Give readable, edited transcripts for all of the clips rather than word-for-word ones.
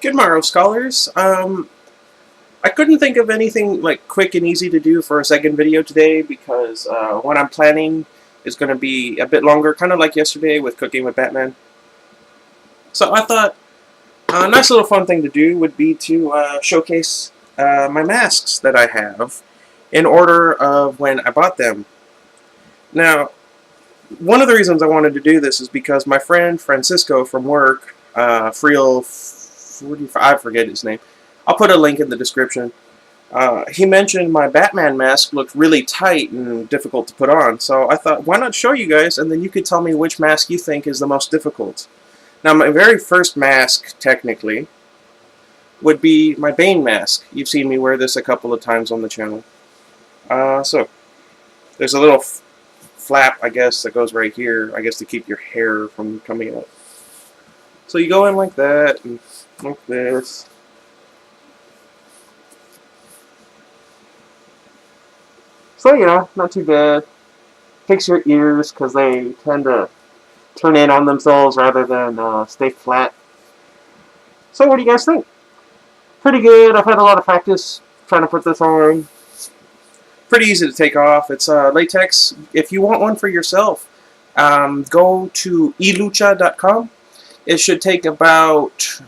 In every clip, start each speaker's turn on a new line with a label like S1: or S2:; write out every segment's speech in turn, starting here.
S1: Good morrow, scholars. I couldn't think of anything like quick and easy to do for a second video today because what I'm planning is going to be a bit longer, kind of like yesterday with cooking with Batman. So I thought a nice little fun thing to do would be to showcase my masks that I have in order of when I bought them. Now, one of the reasons I wanted to do this is because my friend Francisco from work, Friel45, I forget his name. I'll put a link in the description. He mentioned my Batman mask looked really tight and difficult to put on, so I thought, why not show you guys, and then you could tell me which mask you think is the most difficult. Now, my very first mask, technically, would be my Bane mask. You've seen me wear this a couple of times on the channel. So, there's a little flap, I guess, that goes right here, I guess to keep your hair from coming up. So you go in like that, and like this. So, you know, not too bad. Fix your ears, because they tend to turn in on themselves rather than stay flat. So what do you guys think? Pretty good. I've had a lot of practice trying to put this on. Pretty easy to take off. It's latex. If you want one for yourself, go to elucha.com. It should take about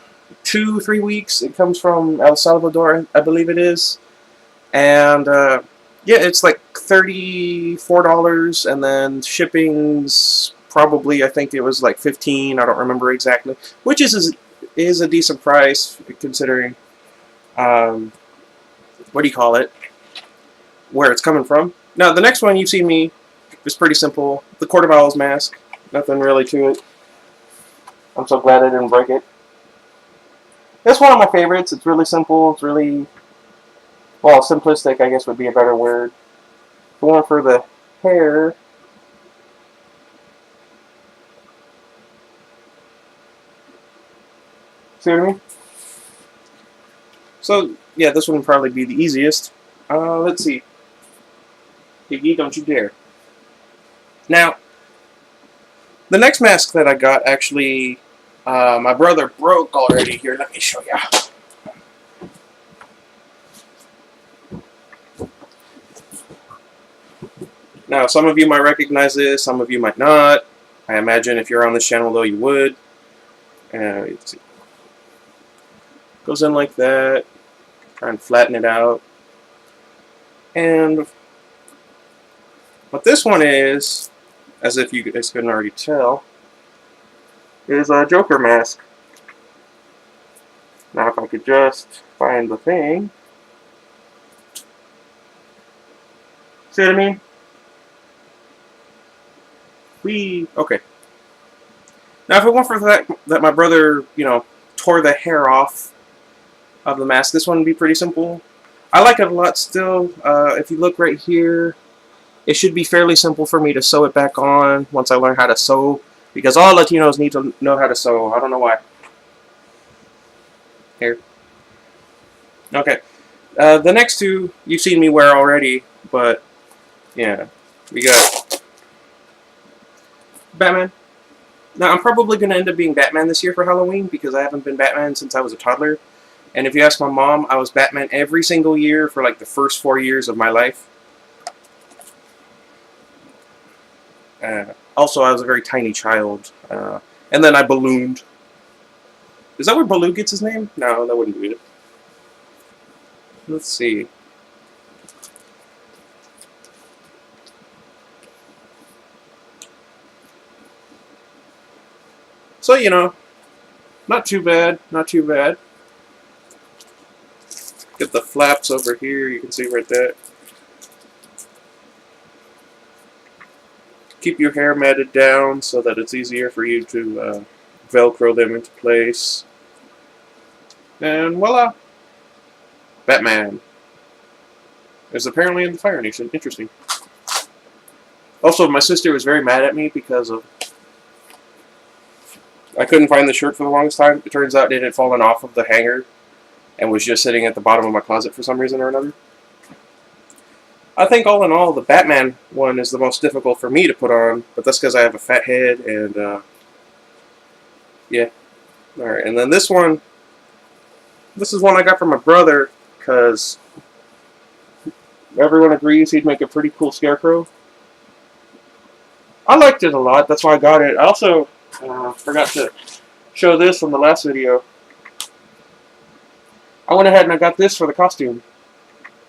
S1: 2-3 weeks. It comes from El Salvador, I believe it is. And yeah, it's like $34, and then shipping's probably, I think it was like $15. I don't remember exactly, which is a decent price considering what do you call it, where it's coming from. Now the next one you see me is pretty simple. The Court of Owls mask. Nothing really to it. I'm so glad I didn't break it. It's one of my favorites. It's really simple. It's really, well, simplistic, I guess would be a better word. The one for the hair. See what I mean? So, yeah, this one would probably be the easiest. Let's see. Higgy, don't you dare. Now, the next mask that I got, actually, my brother broke already. Here, let me show you. Now, some of you might recognize this, some of you might not. I imagine if you're on this channel, though, you would. Let's see. Goes in like that. Try and flatten it out. And what this one is, as if you guys couldn't already tell, is a Joker mask. Now, if I could just find the thing. See what I mean? Okay. Now, if it weren't for that my brother, you know, tore the hair off of the mask, this one would be pretty simple. I like it a lot still. If you look right here, it should be fairly simple for me to sew it back on once I learn how to sew, because all Latinos need to know how to sew. I don't know why. Here. Okay. The next two you've seen me wear already, but yeah, we got Batman. Now, I'm probably going to end up being Batman this year for Halloween because I haven't been Batman since I was a toddler. And if you ask my mom, I was Batman every single year for like the first 4 years of my life. Also, I was a very tiny child. And then I ballooned. Is that where Baloo gets his name? No, that wouldn't be it. Let's see. So, you know, not too bad, not too bad. Get the flaps over here, you can see right there. Keep your hair matted down so that it's easier for you to Velcro them into place. And voila! Batman. Is apparently in the Fire Nation. Interesting. Also, my sister was very mad at me because of I couldn't find the shirt for the longest time. It turns out it had fallen off of the hanger and was just sitting at the bottom of my closet for some reason or another. I think all in all, the Batman one is the most difficult for me to put on, but that's because I have a fat head and yeah. Alright, and then this one This is one I got from my brother, because everyone agrees he'd make a pretty cool Scarecrow. I liked it a lot, that's why I got it. I also forgot to show this in the last video. I went ahead and I got this for the costume.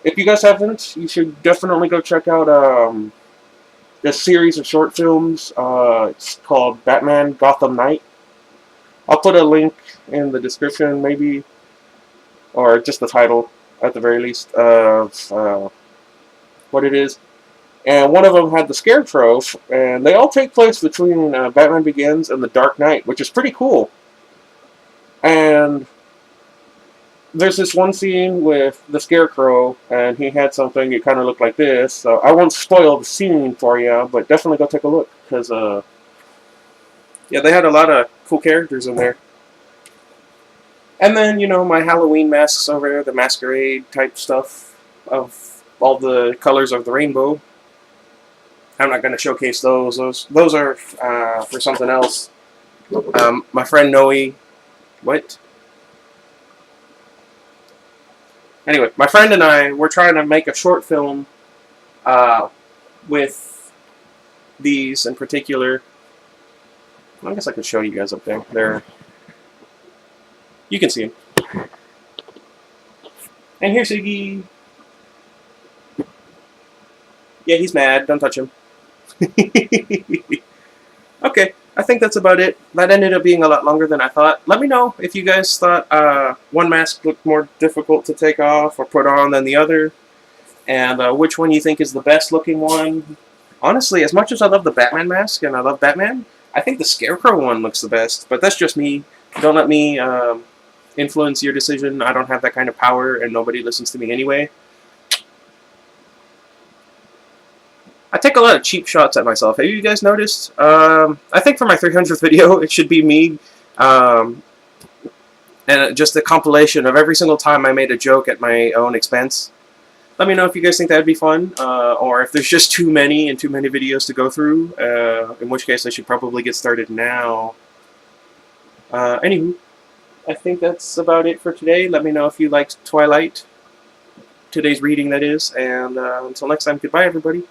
S1: If you guys haven't, you should definitely go check out this series of short films. It's called Batman Gotham Knight. I'll put a link in the description, maybe, or just the title, at the very least, of what it is. And one of them had the Scarecrow, and they all take place between Batman Begins and The Dark Knight, which is pretty cool. And there's this one scene with the Scarecrow, and he had something that kind of looked like this. So I won't spoil the scene for you, but definitely go take a look, because yeah, they had a lot of cool characters in there. And then, you know, my Halloween masks over there, the Mask-r-ade type stuff of all the colors of the rainbow. I'm not going to showcase those. Those are for something else. My friend Noe... What? Anyway, my friend and I, we're trying to make a short film with these in particular. I guess I could show you guys up there. There, you can see him. And here's Iggy. Yeah, he's mad. Don't touch him. Okay, I think that's about it. That ended up being a lot longer than I thought. Let me know if you guys thought one mask looked more difficult to take off or put on than the other, and which one you think is the best looking one. Honestly, as much as I love the Batman mask and I love Batman, I think the Scarecrow one looks the best, but that's just me. Don't let me influence your decision. I don't have that kind of power, and nobody listens to me anyway. I take a lot of cheap shots at myself. Have you guys noticed? I think for my 300th video, it should be me, and just a compilation of every single time I made a joke at my own expense. Let me know if you guys think that would be fun, or if there's just too many and too many videos to go through, in which case I should probably get started now. Anywho, I think that's about it for today. Let me know if you liked Twilight, today's reading that is, and until next time, goodbye everybody.